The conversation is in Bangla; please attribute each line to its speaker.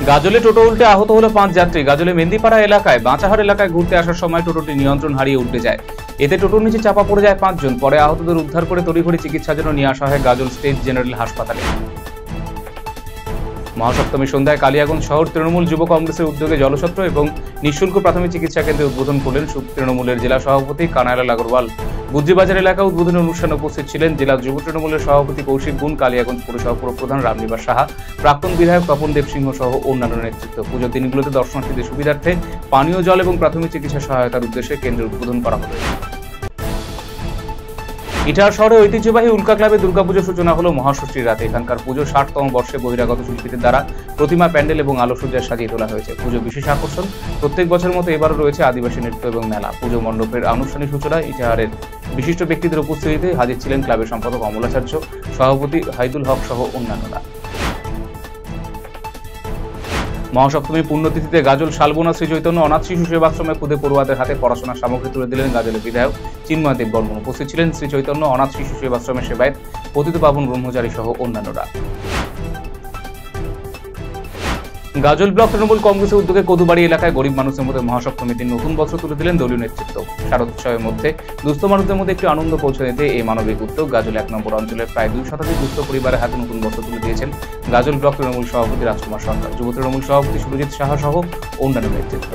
Speaker 1: গাজলে টোটো উল্টে আহত হলো 5 যাত্রী। গাজলে মেন্দিপাড়া এলাকায় বাঁচাহার এলাকায় ঘুরতে আসার সময় টোটোটি নিয়ন্ত্রণ হারিয়ে উল্টে যায়। এতে টোটোর নিচে চাপা পড়ে যায় 5 জন। পরে আহতদের উদ্ধার করে তড়িঘড়ি চিকিৎসার জন্য নিয়ে আসা হয় গাজল স্টেট জেনারেল হাসপাতালে। মহাসপ্তমী সন্ধ্যায় কালিয়াগঞ্জ শহর তৃণমূল যুব কংগ্রেসের উদ্যোগে জলছত্র এবং নিঃশুল্ক প্রাথমিক চিকিৎসা কেন্দ্রের উদ্বোধন করলেন তৃণমূলের জেলা সভাপতি কানাইলাল আগরওয়াল। বুদ্ধিবাজার এলাকা উদ্বোধনী অনুষ্ঠানে উপস্থিত ছিলেন জেলা যুব তৃণমূলের সভাপতি কৌশিক গুণ, কালিয়াগঞ্জ পৌরসভা প্রধান রামনিবাস সাহা, প্রাক্তন বিধায়ক তপন দেব সিংহ সহ অন্যান্য নেতৃত্ব। পুজোর দিনগুলোতে দর্শনার্থীদের সুবিধার্থে পানীয় জল এবং প্রাথমিক চিকিৎসা সহায়তার উদ্দেশ্যে কেন্দ্রের উদ্বোধন করা হবে। ইটাহার শহরে ঐতিহ্যবাহী উল্কা ক্লাবে দুর্গাপুজোর সূচনা হলো মহাষষ্ঠীর রাতে। এখানকার পুজো 60তম বর্ষে বহিরাগত শিল্পীদের দ্বারা প্রতিমা, প্যান্ডেল এবং আলোকসজ্জায় সাজিয়ে তোলা হয়েছে। পুজো বিশেষ আকর্ষণ। প্রত্যেক বছরের মতো এবারও রয়েছে আদিবাসী নৃত্য এবং মেলা। পুজো মণ্ডপের আনুষ্ঠানিক সূচনা ইটাহারের বিশিষ্ট ব্যক্তিদের উপস্থিতিতে হাজির ছিলেন ক্লাবের সম্পাদক অমলাচার্য, সভাপতি হাইদুল হক সহ অন্যান্যরা। মহাসপ্তমী পুণ্যতিথিতে গাজল শালবোনা শ্রী চৈতন্য অনাথ শিশু সেবাশ্রমে খুদে পড়ুয়াদের হাতে পড়াশোনার সামগ্রী তুলে দিলেন গাজলের বিধায়ক চিন্ময় দেব বর্মন। উপস্থিত ছিলেন শ্রী চৈতন্য অনাথ শিশু সেবাশ্রমের সেবায়ত পতিত পাবন ব্রহ্মচারী সহ অন্যান্যরা। গাজল ব্লক তৃণমূল কংগ্রেসের উদ্যোগে কদুবাড়ি এলাকায় গরিব মানুষের মধ্যে মহাসপ্তমীর দিন নতুন বস্ত্র তুলে দিলেন দলীয় নেতৃত্ব। শারদোৎসবের মধ্যে দুস্থ মানুষদের মধ্যে একটি আনন্দ পৌঁছে দিতে এই মানবিক উদ্যোগ। গাজল 1 নম্বর অঞ্চলের প্রায় 2 শতাধিক দুস্থ পরিবারের হাতে নতুন বস্ত্র তুলে দিয়েছেন গাজল ব্লক তৃণমূল সভাপতি রাজকুমার সরকার, যুব তৃণমূল সভাপতি সুরজিৎ সাহা সহ অন্যান্য নেতৃত্ব।